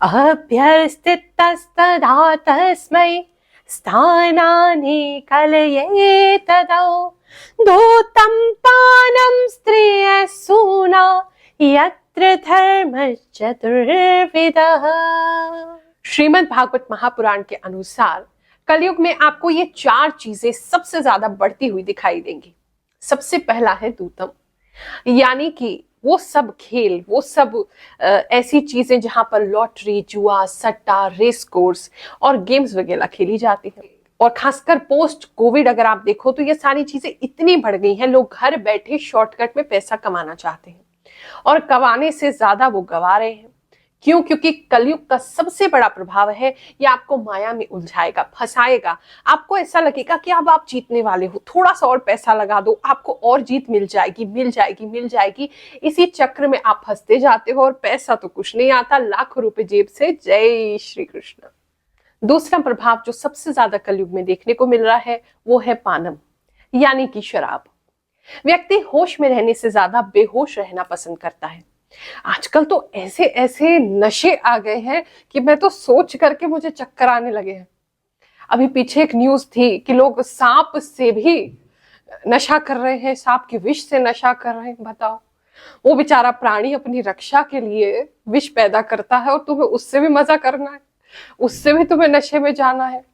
अभ्यर्थितस्तदा तस्मै स्थानानि कलये तदौ दूतं पानं स्त्रियः सूना यत्र धर्मश्चतुर्विधः। श्रीमद् भागवत महापुराण के अनुसार कलयुग में आपको ये 4 चीजें सबसे ज्यादा बढ़ती हुई दिखाई देंगी। सबसे पहला है दूतम, यानी कि वो सब खेल, वो सब ऐसी चीजें जहां पर लॉटरी, जुआ, सट्टा, रेस कोर्स और गेम्स वगैरह खेली जाती हैं। और खासकर पोस्ट कोविड अगर आप देखो तो ये सारी चीजें इतनी बढ़ गई हैं, लोग घर बैठे शॉर्टकट में पैसा कमाना चाहते हैं और कमाने से ज्यादा वो गवा रहे हैं। क्यों? क्योंकि कलयुग का सबसे बड़ा प्रभाव है ये आपको माया में उलझाएगा, फंसाएगा। आपको ऐसा लगेगा कि अब आप जीतने वाले हो, थोड़ा सा और पैसा लगा दो, आपको और जीत मिल जाएगी, मिल जाएगी, मिल जाएगी। इसी चक्र में आप फंसते जाते हो और पैसा तो कुछ नहीं आता, लाखों रुपए जेब से। जय श्री कृष्ण। दूसरा प्रभाव जो सबसे ज्यादा कलयुग में देखने को मिल रहा है वो है पानम, यानी कि शराब। व्यक्ति होश में रहने से ज्यादा बेहोश रहना पसंद करता है। आजकल तो ऐसे ऐसे नशे आ गए हैं कि मैं तो सोच करके मुझे चक्कर आने लगे हैं। अभी पीछे एक न्यूज थी कि लोग सांप से भी नशा कर रहे हैं, सांप के विष से नशा कर रहे हैं। बताओ, वो बेचारा प्राणी अपनी रक्षा के लिए विष पैदा करता है और तुम्हें उससे भी मजा करना है, उससे भी तुम्हें नशे में जाना है।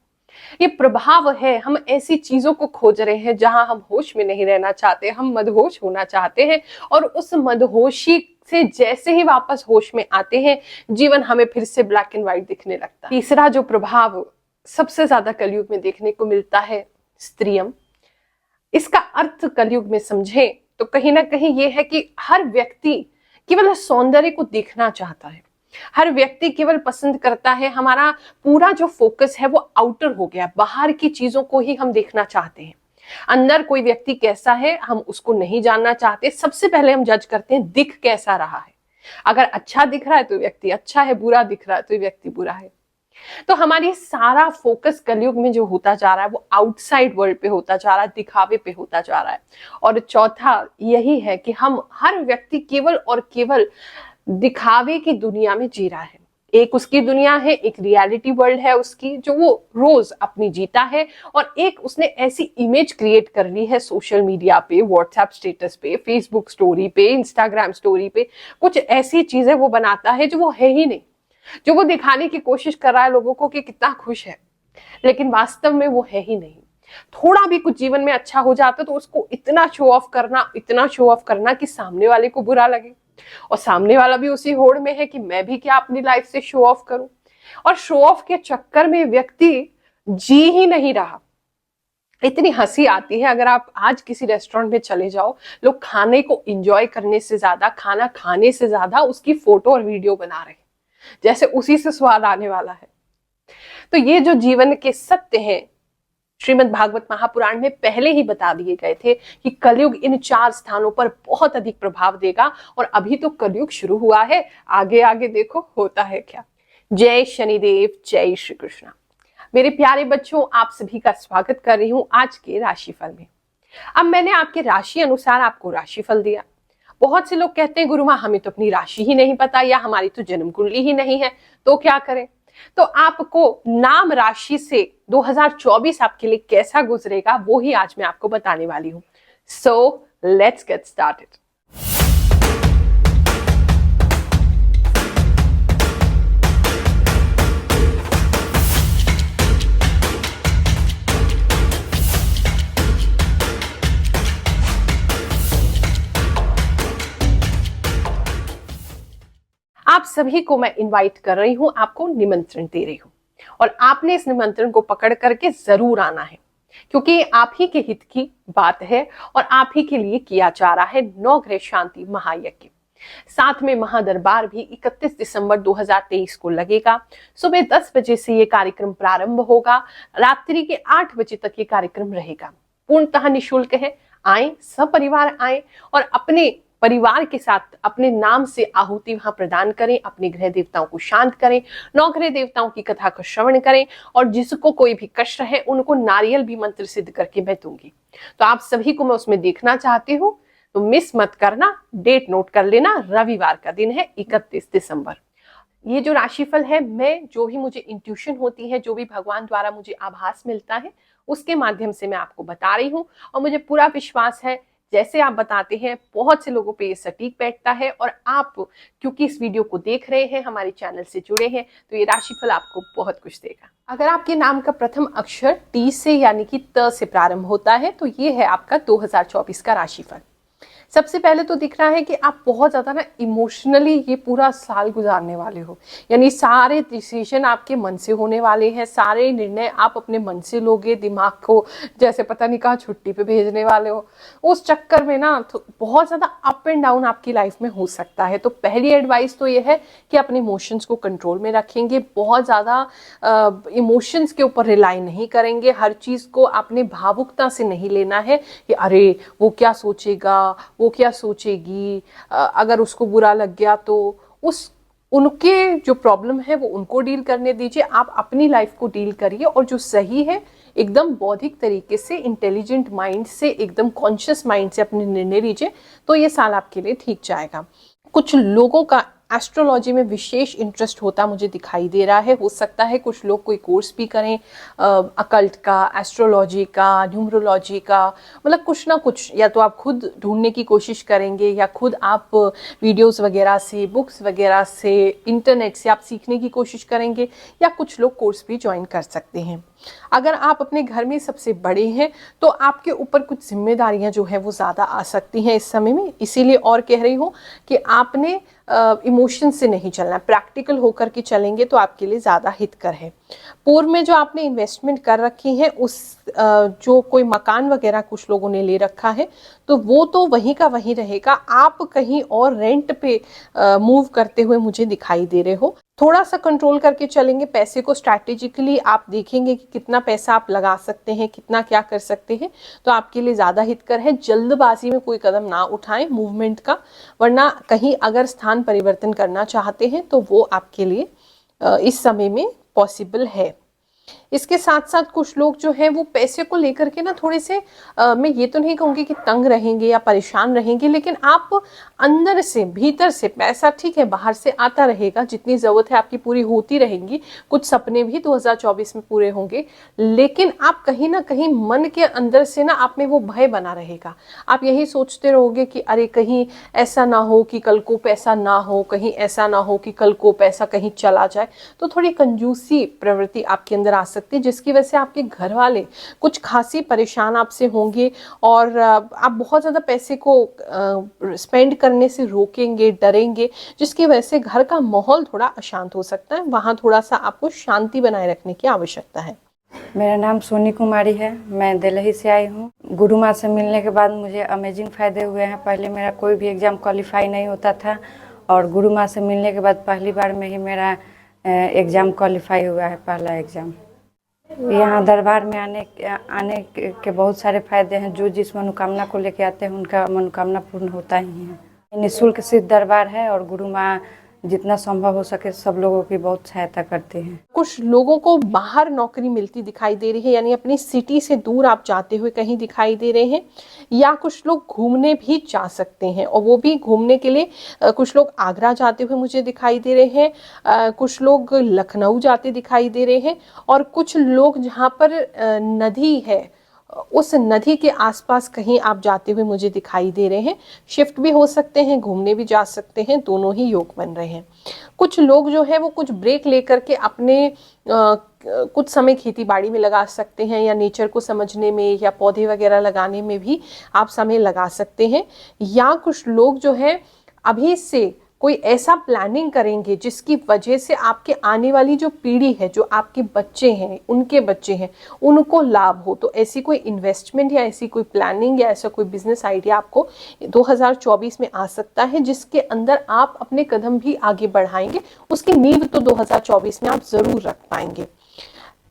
ये प्रभाव है। हम ऐसी चीजों को खोज रहे हैं जहां हम होश में नहीं रहना चाहते, हम मदहोश होना चाहते हैं। और उस मदहोशी से जैसे ही वापस होश में आते हैं, जीवन हमें फिर से ब्लैक एंड व्हाइट दिखने लगता है। तीसरा जो प्रभाव सबसे ज्यादा कलयुग में देखने को मिलता है, स्त्रियम। इसका अर्थ कलयुग में समझें तो कहीं ना कहीं ये है कि हर व्यक्ति केवल सौंदर्य को देखना चाहता है। हर व्यक्ति केवल पसंद करता है, हमारा पूरा जो फोकस है वो आउटर हो गया, बाहर की चीजों को ही हम देखना चाहते हैं। अंदर कोई व्यक्ति कैसा है हम उसको नहीं जानना चाहते। सबसे पहले हम जज करते हैं दिख कैसा रहा है। अगर अच्छा दिख रहा है तो व्यक्ति अच्छा है, बुरा दिख रहा है तो व्यक्ति बुरा है। तो हमारी सारा फोकस कलयुग में जो होता जा रहा है वो आउटसाइड वर्ल्ड पे होता जा रहा है, दिखावे पे होता जा रहा है। और चौथा यही है कि हम हर व्यक्ति केवल और केवल दिखावे की दुनिया में जी रहा है। एक उसकी दुनिया है, एक रियलिटी वर्ल्ड है उसकी, जो वो रोज अपनी जीता है। और एक उसने ऐसी इमेज क्रिएट कर ली है सोशल मीडिया पे, व्हाट्सएप स्टेटस पे, फेसबुक स्टोरी पे, इंस्टाग्राम स्टोरी पे, कुछ ऐसी चीजें वो बनाता है जो वो है ही नहीं, जो वो दिखाने की कोशिश कर रहा है लोगों को कि कितना खुश है, लेकिन वास्तव में वो है ही नहीं। थोड़ा भी कुछ जीवन में अच्छा हो जाता तो उसको इतना शो ऑफ करना, इतना शो ऑफ करना कि सामने वाले को बुरा लगे। और सामने वाला भी उसी होड़ में है कि मैं भी क्या अपनी लाइफ से शो ऑफ करूं। और शो ऑफ के चक्कर में व्यक्ति जी ही नहीं रहा। इतनी हंसी आती है, अगर आप आज किसी रेस्टोरेंट में चले जाओ, लोग खाने को एंजॉय करने से ज्यादा, खाना खाने से ज्यादा उसकी फोटो और वीडियो बना रहे हैं, जैसे उसी से स्वाद आने वाला है। तो ये जो जीवन के सत्य हैं श्रीमद् भागवत महापुराण में पहले ही बता दिए गए थे कि कलयुग इन 4 स्थानों पर बहुत अधिक प्रभाव देगा। और अभी तो कलयुग शुरू हुआ है, आगे आगे देखो होता है क्या। जय शनिदेव, जय श्री कृष्ण। मेरे प्यारे बच्चों, आप सभी का स्वागत कर रही हूं आज के राशिफल में। अब मैंने आपके राशि अनुसार आपको राशिफल दिया। बहुत से लोग कहते हैं गुरु माँ हमें तो अपनी राशि ही नहीं पता, या हमारी तो जन्म कुंडली ही नहीं है, तो क्या करें। तो आपको नाम राशि से 2024 आपके लिए कैसा गुजरेगा वो ही आज मैं आपको बताने वाली हूं। So let's get started. आप सभी को मैं इनवाइट कर रही हूं, आपको निमंत्रण दे रही हूं, और आपने इस निमंत्रण को पकड़ करके जरूर आना है, क्योंकि आप ही के हित की बात है और आप ही के लिए किया जा रहा है नवग्रह शांति महायज्ञ। साथ में महादरबार भी 31 दिसंबर 2023 को लगेगा। सुबह 10 बजे से ये कार्यक्रम प्रारंभ होगा, रात्रि के 8 बजे तक ये कार्यक्रम रहेगा। पूर्णतः निःशुल्क है। आए, सब परिवार आए और अपने परिवार के साथ अपने नाम से आहुति वहां प्रदान करें, अपने ग्रह देवताओं को शांत करें, नवग्रह देवताओं की कथा का श्रवण करें, और जिसको कोई भी कष्ट है उनको नारियल भी मंत्र सिद्ध करके मैं दूंगी। तो आप सभी को मैं उसमें देखना चाहती हूँ, तो मिस मत करना। डेट नोट कर लेना, रविवार का दिन है 31 दिसंबर। ये जो राशिफल है, मैं जो भी मुझे इंट्यूशन होती है, जो भी भगवान द्वारा मुझे आभास मिलता है, उसके माध्यम से मैं आपको बता रही हूँ। और मुझे पूरा विश्वास है जैसे आप बताते हैं बहुत से लोगों पे ये सटीक बैठता है। और आप क्योंकि इस वीडियो को देख रहे हैं, हमारे चैनल से जुड़े हैं, तो ये राशिफल आपको बहुत कुछ देगा। अगर आपके नाम का प्रथम अक्षर टी से यानी कि त से प्रारंभ होता है तो ये है आपका 2024 का राशिफल। सबसे पहले तो दिख रहा है कि आप बहुत ज्यादा ना इमोशनली ये पूरा साल गुजारने वाले हो, यानी सारे डिसीजन आपके मन से होने वाले हैं, सारे निर्णय आप अपने मन से लोगे, दिमाग को जैसे पता नहीं कहाँ छुट्टी पे भेजने वाले हो। उस चक्कर में ना तो बहुत ज्यादा अप एंड डाउन आपकी लाइफ में हो सकता है। तो पहली एडवाइस तो ये है कि अपने इमोशंस को कंट्रोल में रखेंगे, बहुत ज्यादा इमोशंस के ऊपर रिलाई नहीं करेंगे, हर चीज को आपने भावुकता से नहीं लेना है कि अरे वो क्या सोचेगा, वो क्या सोचेगी, अगर उसको बुरा लग गया तो उनके जो प्रॉब्लम है वो उनको डील करने दीजिए, आप अपनी लाइफ को डील करिए। और जो सही है एकदम बौद्धिक तरीके से, इंटेलिजेंट माइंड से, एकदम कॉन्शियस माइंड से अपने निर्णय लीजिए, तो ये साल आपके लिए ठीक जाएगा। कुछ लोगों का एस्ट्रोलॉजी में विशेष इंटरेस्ट होता मुझे दिखाई दे रहा है। हो सकता है कुछ लोग कोई कोर्स भी करें अकल्ट का, एस्ट्रोलॉजी का, न्यूमरोलॉजी का, मतलब कुछ ना कुछ, या तो आप खुद ढूंढने की कोशिश करेंगे या खुद आप वीडियोस वगैरह से, बुक्स वगैरह से, इंटरनेट से आप सीखने की कोशिश करेंगे, या कुछ लोग कोर्स भी ज्वाइन कर सकते हैं। अगर आप अपने घर में सबसे बड़े हैं तो आपके ऊपर कुछ जिम्मेदारियां जो है वो ज़्यादा आ सकती हैं इस समय में, इसीलिए और कह रही हूँ कि आपने इमोशन से नहीं चलना, प्रैक्टिकल होकर के चलेंगे तो आपके लिए ज़्यादा हितकर है। पूर्व में जो आपने इन्वेस्टमेंट कर रखी है, उस जो कोई मकान वगैरह कुछ लोगों ने ले रखा है तो वो तो वहीं का वहीं रहेगा, आप कहीं और रेंट पे मूव करते हुए मुझे दिखाई दे रहे हो। थोड़ा सा कंट्रोल करके चलेंगे, पैसे को स्ट्रैटेजिकली आप देखेंगे कि कितना पैसा आप लगा सकते हैं, कितना क्या कर सकते हैं, तो आपके लिए ज़्यादा हितकर है। जल्दबाजी में कोई कदम ना उठाएं मूवमेंट का, वरना कहीं अगर स्थान परिवर्तन करना चाहते हैं तो वो आपके लिए इस समय में पॉसिबल है। इसके साथ साथ कुछ लोग जो हैं वो पैसे को लेकर के ना थोड़े से मैं ये तो नहीं कहूँगी कि तंग रहेंगे या परेशान रहेंगे, लेकिन आप अंदर से, भीतर से, पैसा ठीक है बाहर से आता रहेगा, जितनी ज़रूरत है आपकी पूरी होती रहेंगी, कुछ सपने भी 2024 में पूरे होंगे, लेकिन आप कहीं ना कहीं मन के अंदर से ना आप में वो भय बना रहेगा। आप यही सोचते रहोगे कि अरे कहीं ऐसा ना हो कि कल को पैसा ना हो, कहीं ऐसा ना हो कि कल को पैसा कहीं चला जाए। तो थोड़ी कंजूसी प्रवृत्ति आपके अंदर आ सकती है, जिसकी वजह से आपके घर वाले कुछ खासी परेशान आपसे होंगे और आप बहुत ज़्यादा पैसे को स्पेंड करने से रोकेंगे, डरेंगे, जिसकी वजह से घर का माहौल थोड़ा अशांत हो सकता है। वहाँ थोड़ा सा आपको शांति बनाए रखने की आवश्यकता है। मेरा नाम सोनी कुमारी है, मैं दिल्ली से आई हूँ। गुरु माँ से मिलने के बाद मुझे अमेजिंग फ़ायदे हुए हैं। पहले मेरा कोई भी एग्ज़ाम क्वालिफाई नहीं होता था और गुरु माँ से मिलने के बाद पहली बार में ही मेरा एग्ज़ाम क्वालिफाई हुआ है, पहला एग्ज़ाम। यहाँ दरबार में आने के बहुत सारे फ़ायदे हैं। जो जिस मनोकामना को लेके आते हैं उनका मनोकामना पूर्ण होता ही है। निःशुल्क सिद्ध दरबार है और गुरु माँ जितना संभव हो सके सब लोगों की बहुत सहायता करते हैं। कुछ लोगों को बाहर नौकरी मिलती दिखाई दे रही है, यानी अपनी सिटी से दूर आप जाते हुए कहीं दिखाई दे रहे हैं, या कुछ लोग घूमने भी जा सकते हैं, और वो भी घूमने के लिए कुछ लोग आगरा जाते हुए मुझे दिखाई दे रहे हैं, कुछ लोग लखनऊ जाते दिखाई दे रहे हैं, और कुछ लोग जहाँ पर नदी है उस नदी के आसपास कहीं आप जाते हुए मुझे दिखाई दे रहे हैं। शिफ्ट भी हो सकते हैं, घूमने भी जा सकते हैं, दोनों ही योग बन रहे हैं। कुछ लोग जो है वो कुछ ब्रेक लेकर के अपने कुछ समय खेती बाड़ी में लगा सकते हैं, या नेचर को समझने में या पौधे वगैरह लगाने में भी आप समय लगा सकते हैं। या कुछ लोग जो है अभी से कोई ऐसा प्लानिंग करेंगे जिसकी वजह से आपके आने वाली जो पीढ़ी है, जो आपके बच्चे हैं, उनके बच्चे हैं, उनको लाभ हो। तो ऐसी कोई इन्वेस्टमेंट या ऐसी कोई प्लानिंग या ऐसा कोई बिजनेस आइडिया आपको 2024 में आ सकता है, जिसके अंदर आप अपने कदम भी आगे बढ़ाएंगे। उसकी नींव तो 2024 में आप जरूर रख पाएंगे।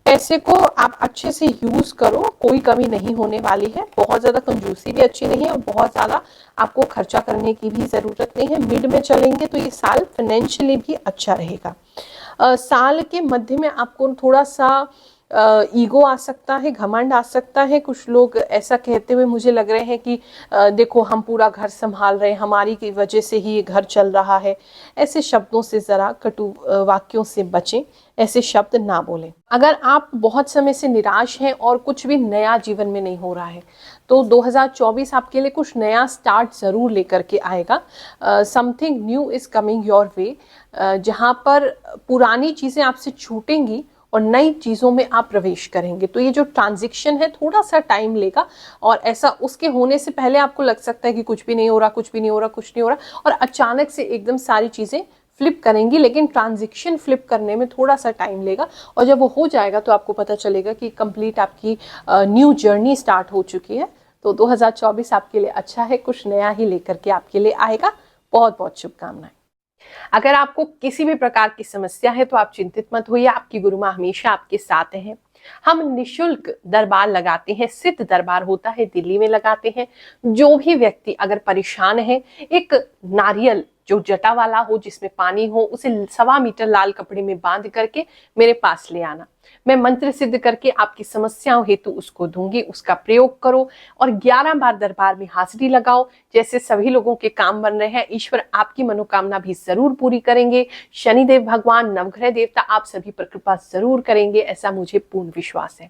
पैसे को आप अच्छे से यूज करो, कोई कमी नहीं होने वाली है। बहुत ज्यादा कंजूसी भी अच्छी नहीं है और बहुत ज्यादा आपको खर्चा करने की भी जरूरत नहीं है। मिड में चलेंगे तो ये साल फाइनेंशियली भी अच्छा रहेगा। साल के मध्य में आपको थोड़ा सा ईगो आ सकता है, घमंड आ सकता है। कुछ लोग ऐसा कहते हुए मुझे लग रहे हैं कि देखो हम पूरा घर संभाल रहे हैं, हमारी की वजह से ही ये घर चल रहा है। ऐसे शब्दों से जरा कटु वाक्यों से बचें, ऐसे शब्द ना बोलें। अगर आप बहुत समय से निराश हैं और कुछ भी नया जीवन में नहीं हो रहा है तो 2024 आपके लिए कुछ नया स्टार्ट जरूर लेकर के आएगा। Something new is coming your way, जहां पर पुरानी चीजें आपसे छूटेंगी और नई चीजों में आप प्रवेश करेंगे। तो ये जो ट्रांजिशन है थोड़ा सा टाइम लेगा, और ऐसा उसके होने से पहले आपको लग सकता है कि कुछ भी नहीं हो रहा, कुछ भी नहीं हो रहा, कुछ नहीं हो रहा, और अचानक से एकदम सारी चीजें फ्लिप करेंगी। लेकिन ट्रांजिशन फ्लिप करने में थोड़ा सा टाइम लेगा, और जब वो हो जाएगा तो आपको पता चलेगा कि कंप्लीट आपकी न्यू जर्नी स्टार्ट हो चुकी है। तो 2024 आपके लिए अच्छा है, कुछ नया ही लेकर के आपके लिए आएगा। बहुत बहुत शुभकामनाएं। अगर आपको किसी भी प्रकार की समस्या है तो आप चिंतित मत होइए, आपकी गुरु माँ हमेशा आपके साथ हैं। हम निशुल्क दरबार लगाते हैं, सिद्ध दरबार होता है, दिल्ली में लगाते हैं। जो भी व्यक्ति अगर परेशान है, एक नारियल जो जटा वाला हो जिसमें पानी हो, उसे 1.25 मीटर लाल कपड़े में बांध करके मेरे पास ले आना। मैं मंत्र सिद्ध करके आपकी समस्याओं हेतु उसको दूंगी, उसका प्रयोग करो और 11 बार दरबार में हाजिरी लगाओ। जैसे सभी लोगों के काम बन रहे हैं, ईश्वर आपकी मनोकामना भी जरूर पूरी करेंगे। शनिदेव भगवान, नवग्रह देवता आप सभी पर कृपा जरूर करेंगे, ऐसा मुझे पूर्ण विश्वास है।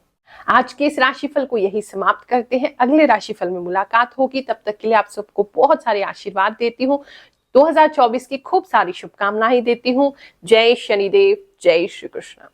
आज के इस राशिफल को यही समाप्त करते हैं। अगले राशिफल में मुलाकात होगी, तब तक के लिए आप सबको बहुत सारे आशीर्वाद देती हूँ। 2024 की खूब सारी शुभकामनाएं देती हूँ। जय शनिदेव, जय श्री कृष्ण।